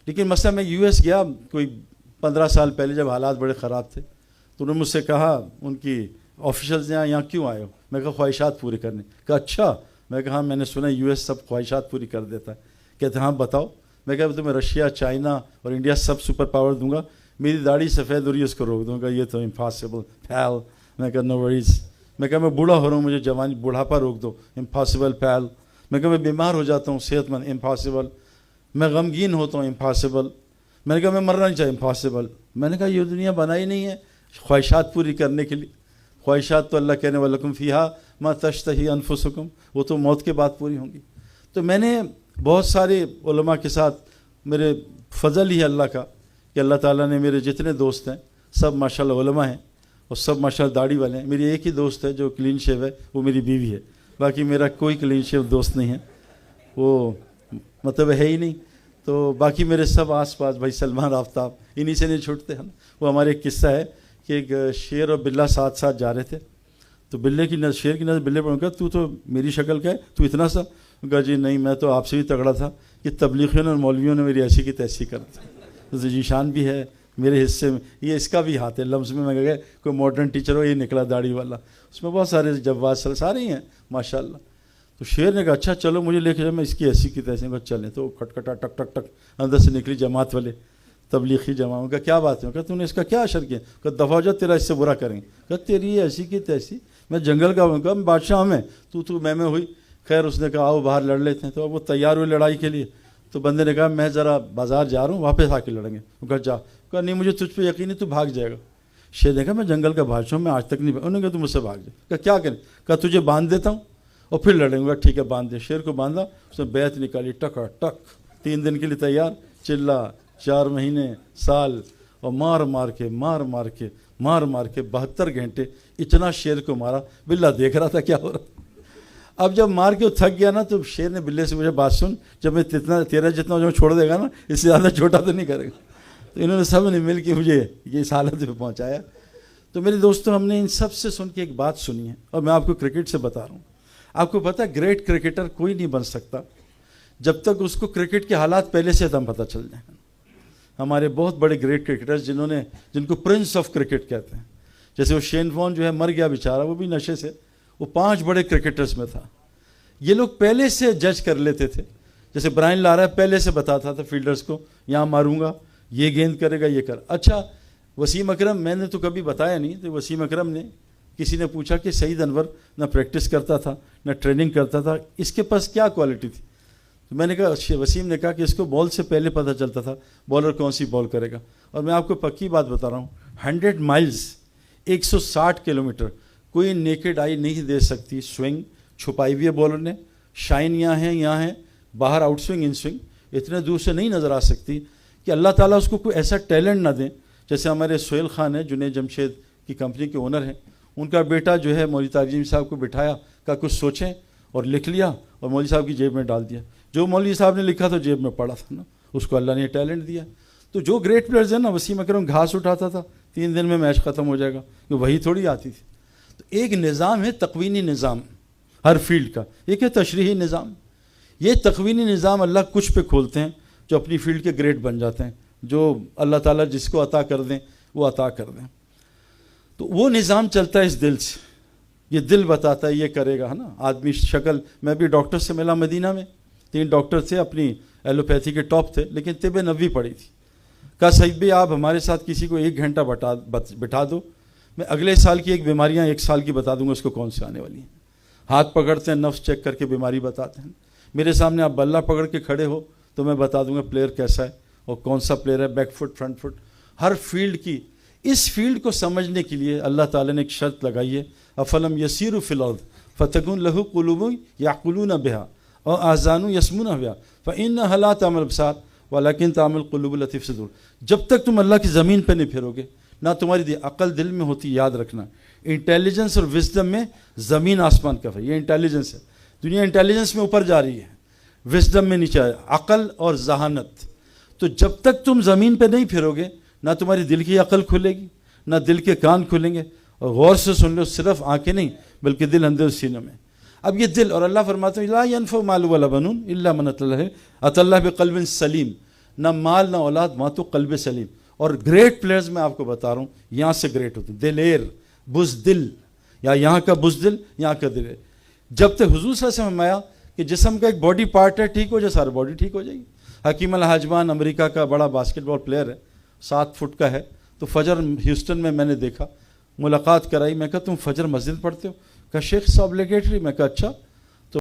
لیکن مثلا میں یو ایس گیا کوئی 15 سال پہلے جب حالات بڑے خراب تھے تو انہوں نے مجھ سے کہا ان کی آفیشلز نے یہاں کیوں آئے ہو؟ میں کہا خواہشات پوری کرنے. کہا اچھا. میں کہا ہاں میں نے سنا یو ایس سب خواہشات پوری کر دیتا ہے. کہتے ہاں بتاؤ. میں کہا تمہیں رشیا چائنا اور انڈیا سب سپر پاور دوں گا, میری داڑھی سفید ہو رہی ہے اس کو روک دوں گا, یہ تو امپاسبل پھیل. میں کہا نو وریز. میں کہا میں بوڑھا ہو رہا ہوں مجھے جوانی بڑھاپا روک دو, امپاسبل پھیل. میں کہا میں بیمار ہو جاتا ہوں صحت مند, امپاسبل. میں غمگین ہوتا ہوں, امپاسبل. میں نے کہا میں مرنا نہیں چاہیے, امپاسبل. میں نے کہا یہ دنیا بنائی نہیں ہے خواہشات پوری کرنے کے لیے. خواہشات تو اللہ کہنے وَلَكُمْ فِيهَا مَا تَشْتَهِي أَنفُسُكُمْ, وہ تو موت کے بعد پوری ہوں گی. تو میں نے بہت سارے علماء کے ساتھ, میرے فضل ہی اللہ کا کہ اللہ تعالیٰ نے میرے جتنے دوست ہیں سب ماشاءاللہ علماء ہیں اور سب ماشاءاللہ داڑھی والے ہیں. میری ایک ہی دوست ہے جو کلین شیو ہے, وہ میری بیوی ہے. باقی میرا کوئی کلین شیو دوست نہیں ہے, وہ مطلب ہے ہی نہیں. تو باقی میرے سب آس پاس بھائی سلمان آفتاب انہی سے نہیں چھوٹتے ہیں. وہ ہمارے ایک قصہ ہے کہ ایک شیر اور بلہ ساتھ ساتھ جا رہے تھے, تو بلے کی نظر, شیر کی نظر بلے پر کہا تو میری شکل کا ہے, تو اتنا سا. کہا جی نہیں میں تو آپ سے بھی تگڑا تھا کہ تبلیغیوں اور مولویوں نے میری ایسی کی تیسی کر دی. تو ذیشان بھی ہے میرے حصے میں, یہ اس کا بھی ہاتھ ہے لمز میں. میں کہا کوئی ماڈرن ٹیچر ہو, یہ نکلا داڑھی والا. اس میں بہت سارے جواز سارے ہی ہیں ماشاء اللہ. تو شیر نے کہا اچھا چلو مجھے لے کے جاؤ, میں اس کی ایسی کی تیسی. میں چلیں تو کھٹکھٹا ٹک ٹک ٹک اندر سے نکلی جماعت والے, تبلیغی جماعت. کا کیا بات ہے؟ کہا تو نے اس کا کیا اشر کیا؟ کہ دفعہ ہو جا تیرا اس سے برا کریں گے. کہا تیری یہ ایسی کی تیسی, میں جنگل کا ہوں. کہا بادشاہ میں تو میں ہوئی. خیر اس نے کہا آؤ باہر لڑ لیتے ہیں. تو اب وہ تیار ہوئے لڑائی کے لیے. تو بندے نے کہا میں ذرا بازار جا رہا ہوں, واپس آ کے لڑیں گے. وہ کہا جا. کہا نہیں مجھے تجھ پہ یقین ہے, تو بھاگ جائے گا. شیر نے کہا میں جنگل کا بادشاہ ہوں, میں آج تک نہیں. انہوں نے کہا تو مجھ سے بھاگ جائے. کہا کیا کریں؟ کہا تجھے باندھ دیتا ہوں اور پھر لڑیں گے. ٹھیک ہے باندھ دے. شیر کو باندھا, اس نے بیعت نکالی, ٹک ٹک 3 دن کے لیے تیار. چلا 4 مہینے سال, اور مار مار کے 72 گھنٹے اتنا شیر کو مارا. بلہ دیکھ رہا تھا کیا ہو رہا. اب جب مار کے وہ تھک گیا نا, تو شیر نے بلے سے مجھے بات سن, جب میں تیرا جتنا جو چھوڑ دے گا نا, اس سے زیادہ چھوٹا تو نہیں کرے گا. تو انہوں نے سب نے مل کے مجھے یہ اس حالت پہ پہنچایا. تو میرے دوستوں ہم نے ان سب سے سن کے ایک بات سنی ہے, اور میں آپ کو کرکٹ سے بتا رہا ہوں. آپ کو پتہ ہے گریٹ کرکٹر کوئی نہیں بن سکتا جب تک اس کو کرکٹ کے حالات پہلے سے دم پتہ چل جائیں. ہمارے بہت بڑے گریٹ کرکٹرز جن کو پرنس آف کرکٹ کہتے ہیں, جیسے وہ شین وارن جو ہے مر گیا بیچارہ, وہ بھی نشے سے. وہ 5 بڑے کرکٹرز میں تھا. یہ لوگ پہلے سے جج کر لیتے تھے. جیسے برائن لارا پہلے سے بتاتا تھا فیلڈرز کو یہاں ماروں گا, یہ گیند کرے گا, یہ کر. اچھا وسیم اکرم, میں نے تو کبھی بتایا نہیں, تو وسیم اکرم نے کسی نے پوچھا کہ سعید انور نہ پریکٹس کرتا تھا نہ ٹریننگ کرتا تھا, اس کے پاس کیا کوالٹی تھی؟ تو میں نے کہا, وسیم نے کہا کہ اس کو بال سے پہلے پتہ چلتا تھا بالر کون سی بال کرے گا. اور میں آپ کو پکی بات بتا رہا ہوں, 100 مائلز 160 کلومیٹر کوئی نیکڈ آئی نہیں دے سکتی سوئنگ چھپائی ہوئی ہے بالر نے. شائن یہاں ہے باہر, آؤٹ سوئنگ ان سوئنگ اتنے دور سے نہیں نظر آ سکتی کہ اللہ تعالیٰ اس کو کوئی ایسا ٹیلنٹ نہ دیں. جیسے ہمارے سہیل خان ہیں, جنید جمشید کی کمپنی کے اونر ہیں, ان کا بیٹا جو ہے مولوی تاجیم صاحب کو بٹھایا, کہا کچھ سوچیں, اور لکھ لیا اور مولوی صاحب کی جیب میں ڈال دیا. جو مولوی صاحب نے لکھا تو جیب میں پڑا تھا نا, اس کو اللہ نے ٹیلنٹ دیا. تو جو گریٹ پلیئرز ہیں نا, وسیم اکرم گھاس اٹھاتا تھا 3 دن میں میچ ختم ہو جائے گا, کہ وہی تھوڑی آتی تھی. تو ایک نظام ہے تقوینی نظام ہر فیلڈ کا, ایک ہے تشریحی نظام. یہ تقوینی نظام اللہ کچھ پہ کھولتے ہیں جو اپنی فیلڈ کے گریٹ بن جاتے ہیں, جو اللہ تعالیٰ جس کو عطا کر دیں وہ عطا کر دیں. تو وہ نظام چلتا ہے اس دل سے, یہ دل بتاتا ہے یہ کرے گا, ہے نا. آدمی شکل, میں بھی ڈاکٹر سے ملا مدینہ میں, 3 ڈاکٹر تھے, اپنی ایلوپیتھی کے ٹاپ تھے, لیکن طب نبوی پڑھی تھی. کہا سعید بھائی آپ ہمارے ساتھ کسی کو 1 گھنٹہ بٹھا دو, میں اگلے سال کی ایک بیماریاں 1 سال کی بتا دوں گا اس کو کون سے آنے والی ہیں. ہاتھ پکڑتے ہیں, نفس چیک کر کے بیماری بتاتے ہیں. میرے سامنے آپ بلہ پکڑ کے کھڑے ہو تو میں بتا دوں گا پلیئر کیسا ہے اور کون سا پلیئر ہے, بیک فٹ فرنٹ فٹ, ہر فیلڈ کی. اس فیلڈ کو سمجھنے کے لیے اللہ تعالیٰ نے ایک شرط لگائی ہے, افلم یسیروا فی الارض فتکون لہ قلوب یعقلون بہا اور آذان یسمعون بہا فانھا لا تعمی الابصار ولکن تعمی القلوب التی فی الصدور. جب تک تم اللہ کی زمین پہ نہیں پھرو گے, نہ تمہاری عقل دل میں ہوتی, یاد رکھنا. انٹیلیجنس اور وزڈم میں زمین آسمان کا فرق, یہ انٹیلیجنس ہے. دنیا انٹیلیجنس میں اوپر جا رہی ہے, وزڈم میں نیچے, عقل اور ذہانت. تو جب تک تم زمین پہ نہیں پھرو گے, نہ تمہاری دل کی عقل کھلے گی, نہ دل کے کان کھلیں گے. اور غور سے سن لو, صرف آنکھیں نہیں بلکہ دل اندر سینے میں. اب یہ دل, اور اللہ فرماتے ہیں لا ينفع مال ولا بنون الا من اتى الله بقلب سلیم. نہ مال نہ اولاد، وہاں تو قلب سلیم. اور گریٹ پلیئرز میں آپ کو بتا رہا ہوں یہاں سے گریٹ ہوتے ہیں. دلیر، بزدل، یا یہاں کا بزدل یہاں کا دلیر. جب تک حضور صلی اللہ علیہ وسلم فرمایا کہ جسم کا ایک باڈی پارٹ ہے ٹھیک ہو جائے سارا باڈی ٹھیک ہو جائے گی. حکیم الحاجمان امریکہ کا بڑا باسکٹ بال پلیئر ہے، 7 فٹ کا ہے. تو فجر ہیوسٹن میں نے دیکھا، ملاقات کرائی. میں کہا تم فجر مسجد پڑھتے ہو؟ کہا شیخ صاحب obligatory. میں کہا اچھا.